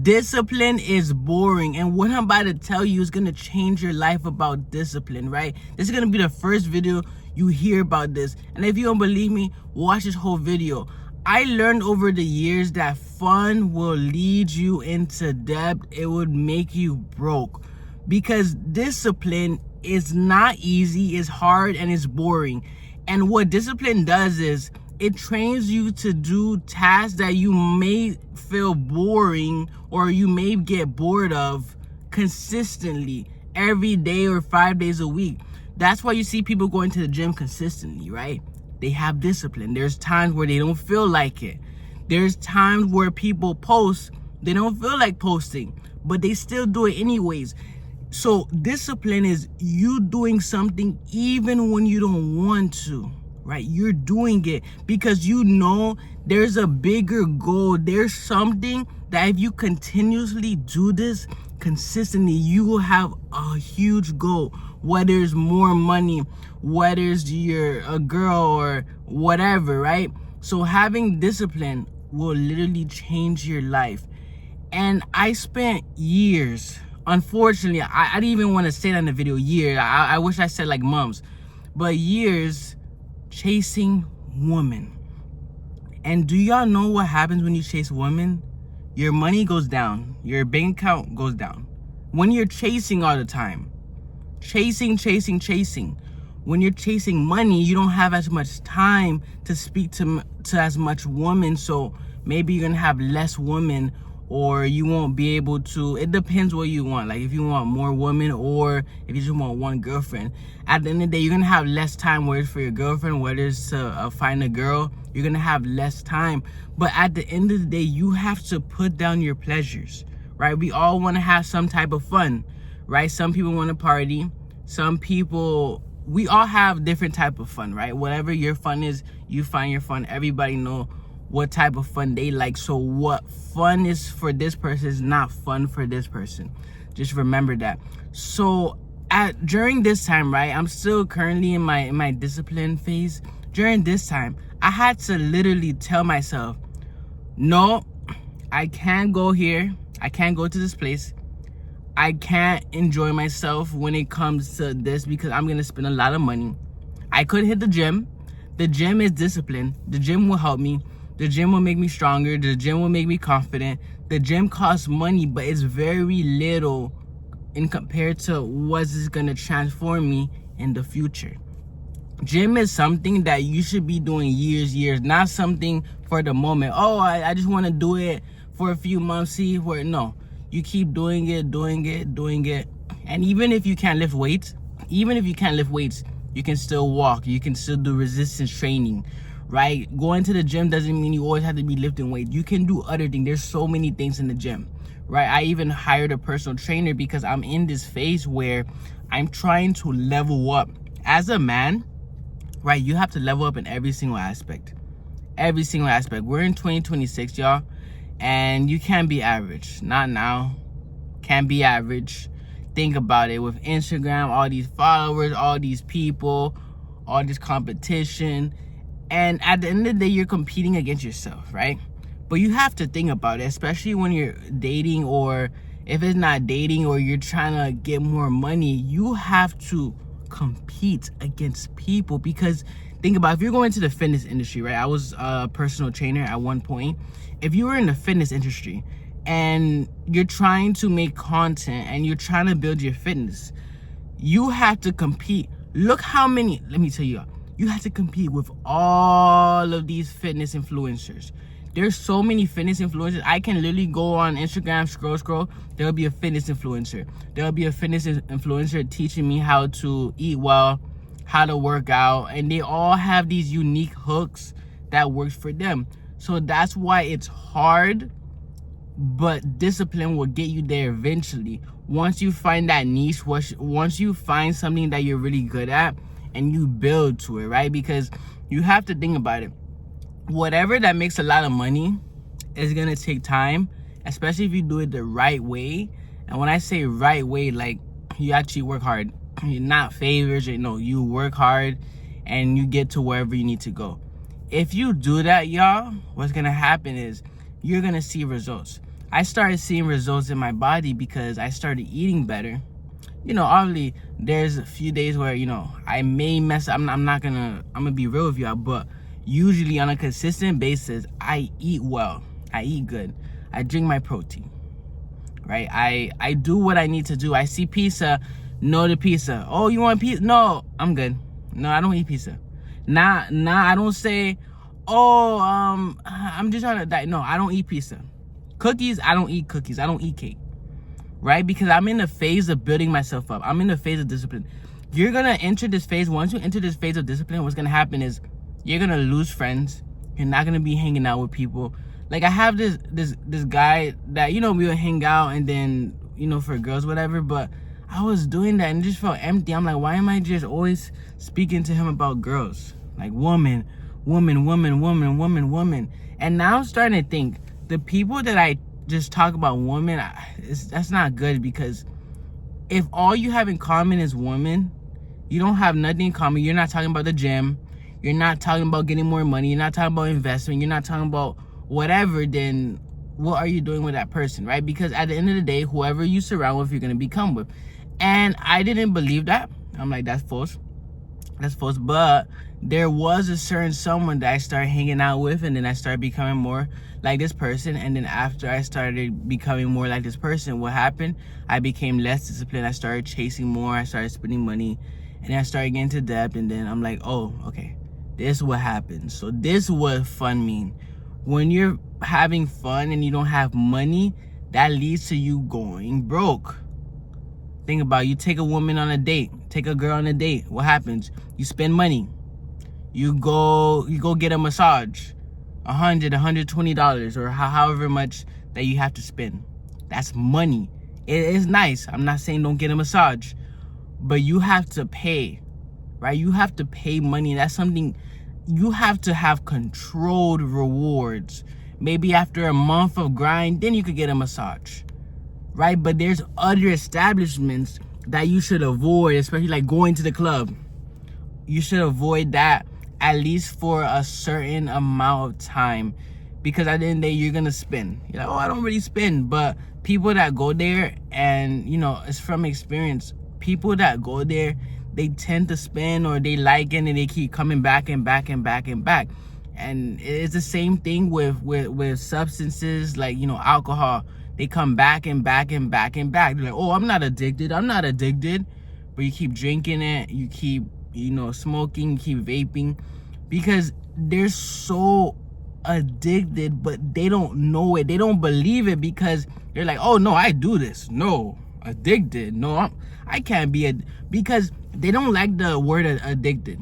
Discipline is boring, and what I'm about to tell you is gonna change your life about discipline, right? This is gonna be the first video you hear about this, and if you don't believe me, watch this whole video. I learned over the years that fun will lead you into debt. It would make you broke, because discipline is not easy, it's hard, and it's boring. And what discipline does is it trains you to do tasks that you may feel boring or you may get bored of consistently every day or 5 days a week. That's why you see people going to the gym consistently, right? They have discipline. There's times where they don't feel like it. There's times where people post, they don't feel like posting, but they still do it anyways. So discipline is you doing something even when you don't want to, right? You're doing it because you know there's a bigger goal. There's something that if you continuously do this consistently, you will have a huge goal, whether it's more money, whether it's you're a girl or whatever, right? So having discipline will literally change your life. And I spent years, unfortunately, I didn't even want to say that in the video, years. I wish I said like months, but years chasing women. And do y'all know what happens when you chase women? Your money goes down. Your bank account goes down. When you're chasing all the time. Chasing. When you're chasing money, you don't have as much time to speak to as much women. So maybe you're going to have less women, or you won't be able to. It depends what you want. Like if you want more women or if you just want one girlfriend. At the end of the day, you're going to have less time, whether it's for your girlfriend, whether it's to find a girl. You're going to have less time. But at the end of the day, you have to put down your pleasures, right? We all want to have some type of fun, right? Some people want to party. Some people, we all have different type of fun, right? Whatever your fun is, you find your fun. Everybody know what type of fun they like. So what fun is for this person is not fun for this person. Just remember that. So during this time, right, I'm still currently in my discipline phase. During this time, I had to literally tell myself, no, I can't go here. I can't go to this place. I can't enjoy myself when it comes to this because I'm going to spend a lot of money. I could hit the gym. The gym is discipline. The gym will help me. The gym will make me stronger. The gym will make me confident. The gym costs money, but it's very little in compared to what is going to transform me in the future. Gym is something that you should be doing years, not something for the moment. Oh, I just want to do it for a few months, see where. No, you keep doing it. And even if you can't lift weights, you can still walk. You can still do resistance training, right? Going to the gym doesn't mean you always have to be lifting weights. You can do other things. There's so many things in the gym, right? I even hired a personal trainer because I'm in this phase where I'm trying to level up. As a man, right, you have to level up in every single aspect. We're in 2026, y'all, and you can't be average. Not now. Can't be average. Think about it. With Instagram, all these followers, all these people, all this competition, and at the end of the day, you're competing against yourself, right? But you have to think about it, especially when you're dating, or if it's not dating or you're trying to get more money, you have to compete against people. Because think about, if you're going to the fitness industry, right? I was a personal trainer at one point. If you were in the fitness industry and you're trying to make content and you're trying to build your fitness, you have to compete. Look how many, let me tell you, you have to compete with all of these fitness influencers. There's so many fitness influencers. I can literally go on Instagram, scroll. There'll be a fitness influencer. There'll be a fitness influencer teaching me how to eat well, how to work out. And they all have these unique hooks that works for them. So that's why it's hard, but discipline will get you there eventually. Once you find that niche, once you find something that you're really good at and you build to it, right? Because you have to think about it. Whatever that makes a lot of money is going to take time, especially if you do it the right way. And when I say right way, like you actually work hard. You're not favors, you work hard and you get to wherever you need to go. If you do that, y'all, what's going to happen is you're going to see results. I started seeing results in my body because I started eating better. Obviously, there's a few days where, I may mess up. I'm gonna be real with y'all, but usually on a consistent basis, I eat well. I eat good. I drink my protein, right? I do what I need to do. I see pizza, no to pizza. Oh, you want pizza? No, I'm good. No, I don't eat pizza. Nah, I don't say, oh, I'm just trying to diet. No, I don't eat pizza. Cookies, I don't eat cookies. I don't eat cake. Right? Because I'm in the phase of building myself up. I'm in the phase of discipline. You're going to enter this phase. Once you enter this phase of discipline, what's going to happen is you're going to lose friends. You're not going to be hanging out with people. Like, I have this guy that, we would hang out and then, for girls, whatever. But I was doing that and it just felt empty. I'm like, why am I just always speaking to him about girls? Like, woman. And now I'm starting to think, the people that I just talk about women, that's not good, because if all you have in common is women, you don't have nothing in common. You're not talking about the gym. You're not talking about getting more money. You're not talking about investment. You're not talking about whatever. Then what are you doing with that person, right? Because at the end of the day, whoever you surround with, you're going to become with. And I didn't believe that. I'm like, that's false. That's false. But there was a certain someone that I started hanging out with, and then I started becoming more like this person. And then after I started becoming more like this person, what happened? I became less disciplined. I started chasing more. I started spending money, and then I started getting into debt. And then I'm like, oh, okay, this is what happens. So this is what fun mean. When you're having fun and you don't have money, that leads to you going broke. Think about it. You take a woman on a date, take a girl on a date. What happens? You spend money. You go get a massage, $100, $120, or however much that you have to spend. That's money. It is nice. I'm not saying don't get a massage, but you have to pay, right? You have to pay money. That's something you have to have controlled rewards. Maybe after a month of grind, then you could get a massage, right? But there's other establishments that you should avoid, especially like going to the club. You should avoid that at least for a certain amount of time, because at the end of the day, you're gonna spend. You're like, oh, I don't really spend. But people that go there, and it's from experience, people that go there, they tend to spend, or they like it, and they keep coming back and back and back and back. And it's the same thing with substances, like alcohol. They come back and back and back and back. They're like, oh, I'm not addicted, but you keep drinking it, you keep smoking, you keep vaping, because they're so addicted, but they don't know it. They don't believe it, because they're like, oh no, I do this. No, addicted. No, I can't be because they don't like the word addicted,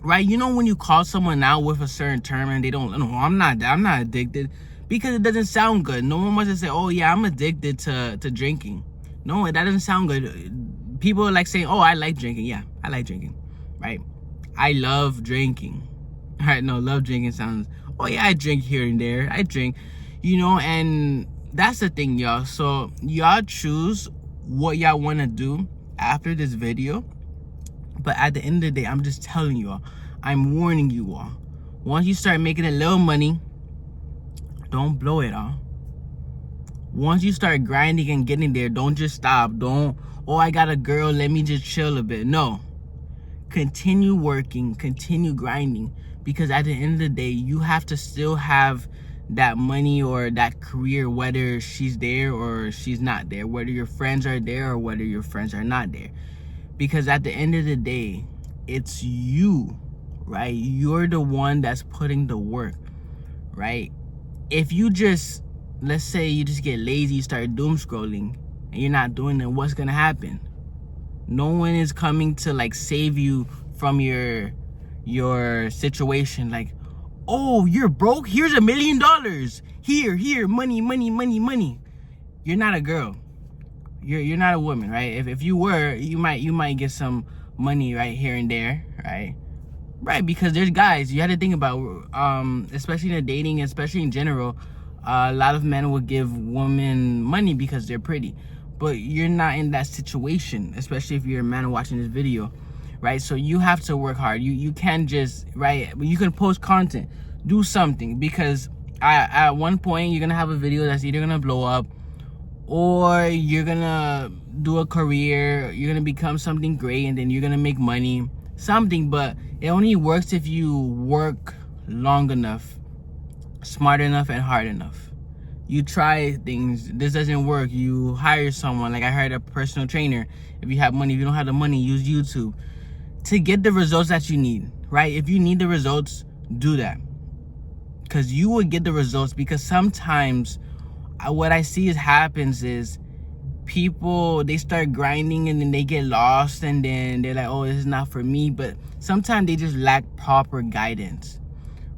right? When you call someone out with a certain term and they don't, no, I'm not addicted, because it doesn't sound good. No one wants to say, oh yeah, I'm addicted to drinking. No, that doesn't sound good. People are like saying, oh, I like drinking. Yeah, I like drinking, right? I love drinking. All right, no, love drinking sounds, oh yeah, I drink here and there. I drink, and that's the thing, y'all. So y'all choose what y'all want to do after this video. But at the end of the day, I'm just telling you all, I'm warning you all. Once you start making a little money, don't blow it all. Once you start grinding and getting there, don't just stop. Don't, oh, I got a girl, let me just chill a bit. No. Continue working, continue grinding, because at the end of the day, you have to still have that money or that career, whether she's there or she's not there, whether your friends are there or whether your friends are not there. Because at the end of the day, it's you, right? You're the one that's putting the work, right? If you just, let's say you just get lazy, you start doom scrolling, and you're not doing it, what's gonna happen? No one is coming to like save you from your situation. Like, oh, you're broke? Here's $1 million. Here, money. You're not a girl. You're not a woman, right? If you were, you might get some money right here and there, right? Right, because there's guys, you have to think about, especially in the dating, especially in general, a lot of men will give women money because they're pretty. But you're not in that situation, especially if you're a man watching this video, right? So you have to work hard. You can't just, right? You can post content, do something, because At one point, you're gonna have a video that's either gonna blow up, or you're gonna do a career, you're gonna become something great, and then you're gonna make money, something. But it only works if you work long enough, smart enough, and hard enough. You try things, this doesn't work, you hire someone. Like I hired a personal trainer. If you have money, if you don't have the money, use YouTube to get the results that you need, right? If you need the results, do that, because you will get the results. Because sometimes what I see happens is people, they start grinding and then they get lost, and then they're like, oh, this is not for me. But sometimes they just lack proper guidance,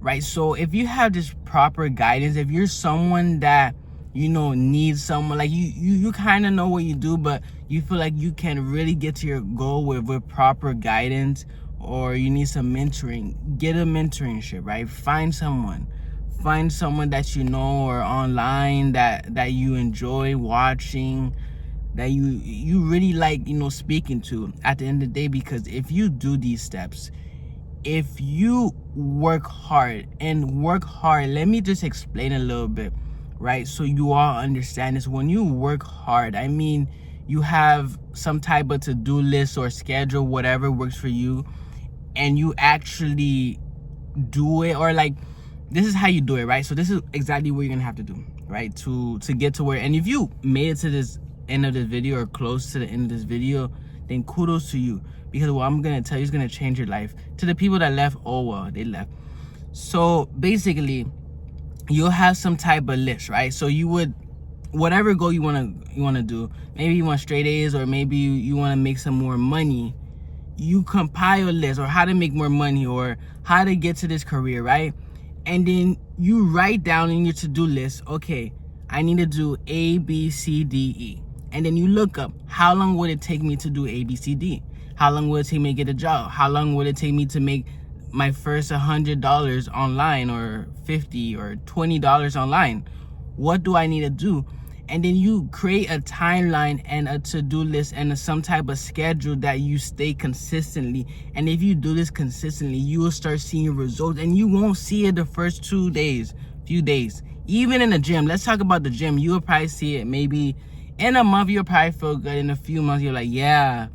right? So if you have this proper guidance, if you're someone that, you know, needs someone, like you kind of know what you do, but you feel like you can really get to your goal with proper guidance, or you need some mentoring, get a mentorship, right? Find someone that you know, or online that you enjoy watching, that you really like, you know, speaking to at the end of the day. Because if you do these steps, if you work hard, let me just explain a little bit, right? So you all understand this. When you work hard, I mean, you have some type of to-do list or schedule, whatever works for you, and you actually do it, or like, this is how you do it, right? So this is exactly what you're gonna have to do, right, to get to where. And if you made it to this end of this video, or close to the end of this video, then kudos to you, because what I'm gonna tell you is gonna change your life. To the people that left, oh well, they left. So basically, you'll have some type of list, right? So you would, whatever goal you wanna do, maybe you want straight A's, or maybe you wanna make some more money, you compile a list, or how to make more money, or how to get to this career, right? And then you write down in your to-do list, okay, I need to do A, B, C, D, E. And then you look up, how long would it take me to do A, B, C, D? How long would it take me to get a job? How long would it take me to make my first $100 online, or $50 or $20 online? What do I need to do? And then you create a timeline and a to-do list and some type of schedule that you stay consistently. And if you do this consistently, you will start seeing results, and you won't see it the first few days. Even in the gym, let's talk about the gym. You will probably see it maybe in a month. You'll probably feel good. In a few months, you're like, yeah,